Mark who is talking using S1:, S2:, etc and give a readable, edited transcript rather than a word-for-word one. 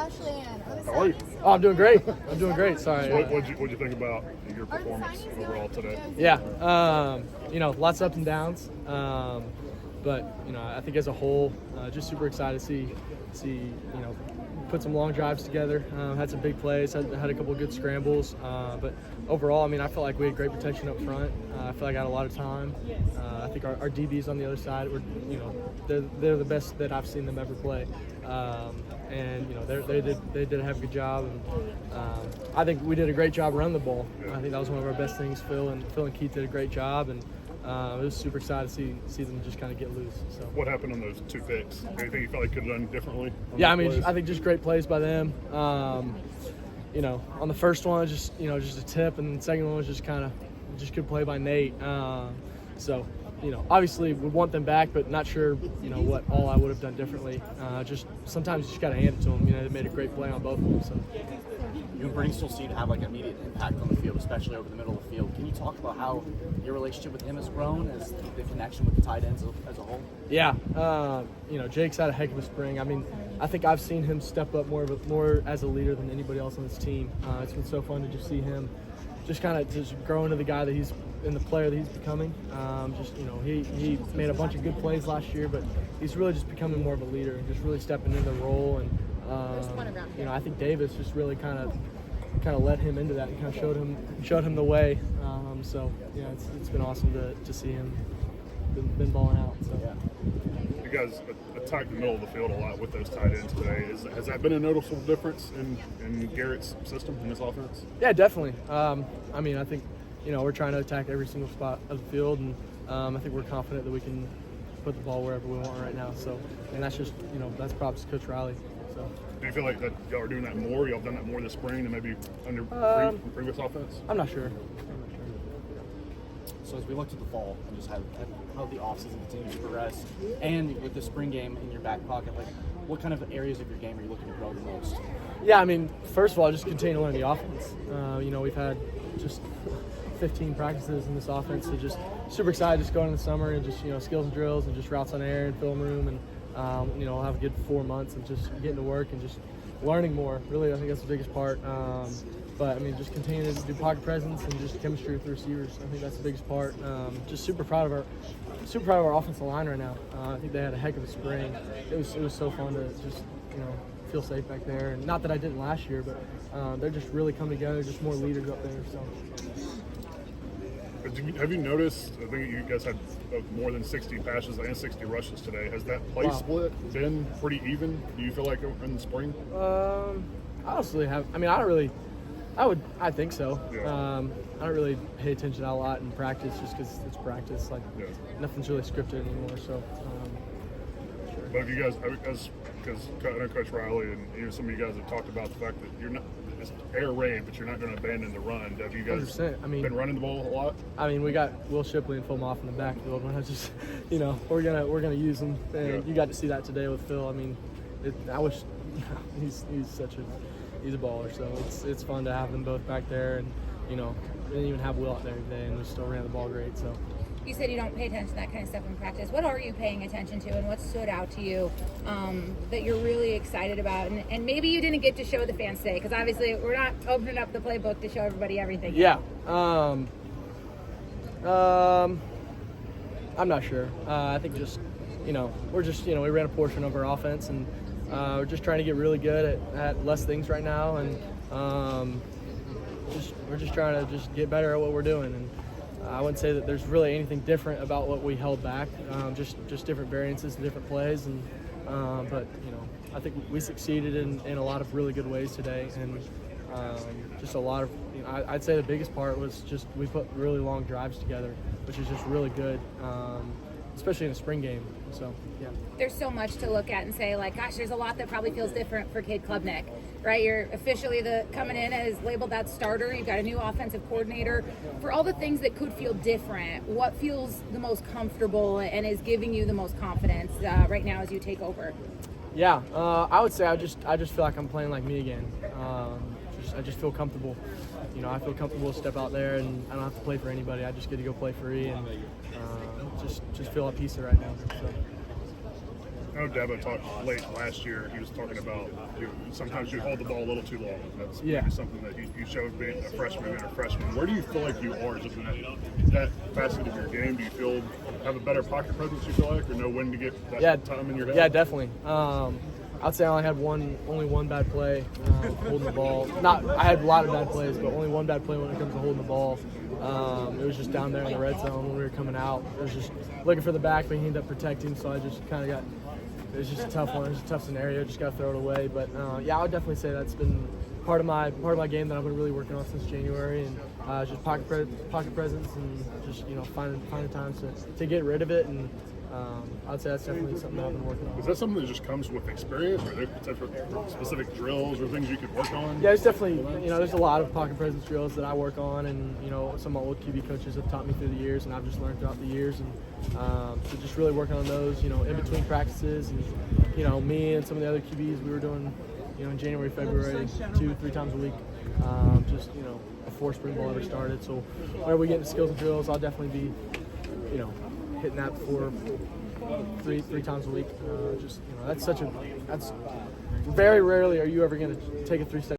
S1: Ashley Ann.
S2: How are you?
S3: Oh, I'm doing great. I'm doing great. Sorry.
S2: What'd you think about your performance overall today?
S3: Yeah. Lots of ups and downs. But I think as a whole, just super excited to see put some long drives together. Had some big plays. Had a couple of good scrambles. But overall, I felt like we had great protection up front. I feel like I had a lot of time. I think our DBs on the other side were, they're the best that I've seen them ever play. They did have a good job, and I think we did a great job running the ball. I think that was one of our best things. Phil and Keith did a great job, and it was super excited to see them just kind of get loose. So
S2: what happened on those 2 picks? Anything you felt like could have done differently?
S3: I think just great plays by them. On the first one, just a tip, and the second one was just good play by Nate. Obviously would want them back, but not sure, what all I would have done differently. Just sometimes you just got to hand it to them. They made a great play on both of them. So.
S4: You and Bernie still seem to have like immediate impact on the field, especially over the middle of the field. Can you talk about how your relationship with him has grown, as the connection with the tight ends as a whole?
S3: Yeah, Jake's had a heck of a spring. I think I've seen him step up more as a leader than anybody else on this team. It's been so fun to just see him just grow into the guy that he's and the player that he's becoming. He made a bunch of good plays last year, but he's really just becoming more of a leader and just really stepping into the role. And I think Davis just really kind of led him into that and kind of showed him the way. It's been awesome to see him been balling out. So
S2: yeah. You guys attacked the middle of the field a lot with those tight ends today. Has that been a noticeable difference in Garrett's system in this offense?
S3: Yeah, definitely. I think we're trying to attack every single spot of the field, and I think we're confident that we can put the ball wherever we want right now. So, and that's just that's props to Coach Riley. So.
S2: Do you feel like that y'all are doing that more? Y'all have done that more this spring than maybe under previous offense?
S3: I'm not sure.
S4: So as we look to the fall and just how the offseason continues to progress, and with the spring game in your back pocket, like what kind of areas of your game are you looking to grow the most?
S3: Yeah, first of all, just continue to learn the offense. We've had just 15 practices in this offense, so just super excited just going in the summer and just skills and drills and just routes on air and film room, and we'll have a good 4 months of just getting to work and just learning more. Really, I think that's the biggest part. But just continuing to do pocket presence and just chemistry with the receivers. I think that's the biggest part. Just super proud of our offensive line right now. I think they had a heck of a spring. It was so fun to just feel safe back there. And not that I didn't last year, but they're just really coming together. Just more leaders up there. So.
S2: Have you noticed? I think you guys had more than 60 passes and 60 rushes today. Has that play split been pretty even? Do you feel like in the spring?
S3: I honestly have. I think so. Yeah. I don't really pay attention a lot in practice just because it's practice. Nothing's really scripted anymore. So.
S2: Sure. But have you guys, because I know Coach Riley and even some of you guys have talked about the fact that you're not. It's air raid, but you're not going to abandon the run. Have you guys
S3: 100%.
S2: been running the ball a lot?
S3: We got Will Shipley and Phil Moff in the backfield. We're not just, we're gonna use them. And you got to see that today with Phil. I wish he's a baller. So it's fun to have them both back there, and we didn't even have Will out there today, and we still ran the ball great. So.
S1: You said you don't pay attention to that kind of stuff in practice. What are you paying attention to, and what stood out to you that you're really excited about? And maybe you didn't get to show the fans today, because obviously we're not opening up the playbook to show everybody everything.
S3: Yeah. I'm not sure. I think just, we're just, we ran a portion of our offense, and we're just trying to get really good at less things right now, and we're just trying to just get better at what we're doing. And I wouldn't say that there's really anything different about what we held back, just different variances and different plays. And but I think we succeeded in a lot of really good ways today, and just a lot of I'd say the biggest part was just we put really long drives together, which is just really good, especially in a spring game. So yeah.
S1: There's so much to look at and say, like, gosh, there's a lot that probably feels different for Cade Klubnik, right? You're officially coming in as labeled that starter. You've got a new offensive coordinator. For all the things that could feel different, what feels the most comfortable and is giving you the most confidence right now as you take over?
S3: Yeah, I would say I just feel like I'm playing like me again. I just feel comfortable. I feel comfortable to step out there, and I don't have to play for anybody. I just get to go play free, and just feel at peace right now. So.
S2: I know Dabo talked late last year. He was talking about sometimes you hold the ball a little too long. That's maybe something that you showed being a freshman and a freshman. Where do you feel like you are just in that facet of your game? Do you feel have a better pocket presence? You feel like, or know when to get that time in your head?
S3: Yeah, definitely. I'd say I only had one bad play holding the ball. I had a lot of bad plays, but only one bad play when it comes to holding the ball. It was just down there in the red zone when we were coming out. It was just looking for the back, but he ended up protecting, so I just kind of got – it was just a tough one. It was a tough scenario. Just got to throw it away. But, yeah, I would definitely say that's been part of my game that I've been really working on since January, and just pocket presence and just, finding times to get rid of it. And I'd say that's definitely something that I've been working on.
S2: Is that something that just comes with experience, or are there potential specific drills or things you could work on?
S3: Yeah, it's definitely, there's a lot of pocket presence drills that I work on, and, some of my old QB coaches have taught me through the years, and I've just learned throughout the years. And so just really working on those, in between practices. And, me and some of the other QBs, we were doing, in January, February, 2-3 times a week, before spring ball ever started. So whenever we get into skills and drills, I'll definitely be, hitting that before three times a week. That's very rarely are you ever going to take a 3-step